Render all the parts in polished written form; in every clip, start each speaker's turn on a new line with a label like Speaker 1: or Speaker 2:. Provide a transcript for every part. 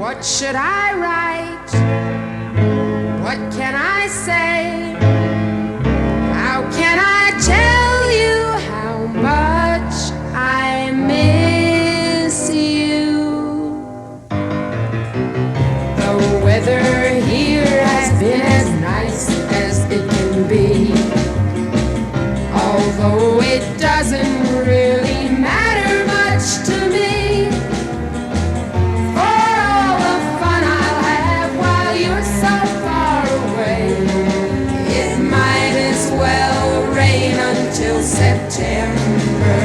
Speaker 1: What should I write? What can I say? How can I tell you how much I miss you? The weather here has been as nice as it can be, although it doesn't really matter much to me. Till September.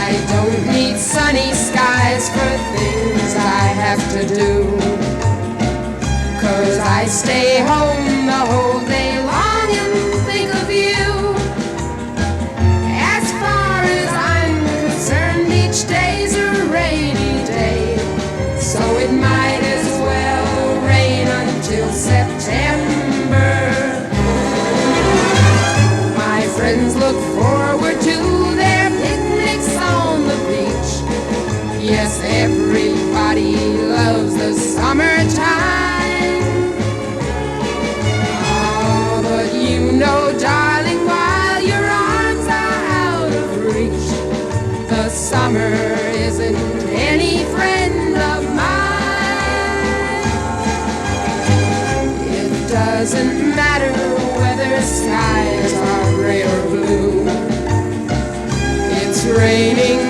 Speaker 1: I don't need sunny skies for things I have to do, 'cause I stay home the whole day long and think of you. As far as I'm concerned, each day's a rainy day, so it might as well rain until September. Friends look forward to their picnics on the beach. Yes, everybody loves the summertime. Oh, but you know, darling, while your arms are out of reach, the summer isn't any friend of mine. It doesn't matter whether skies are gray or blue. It's raining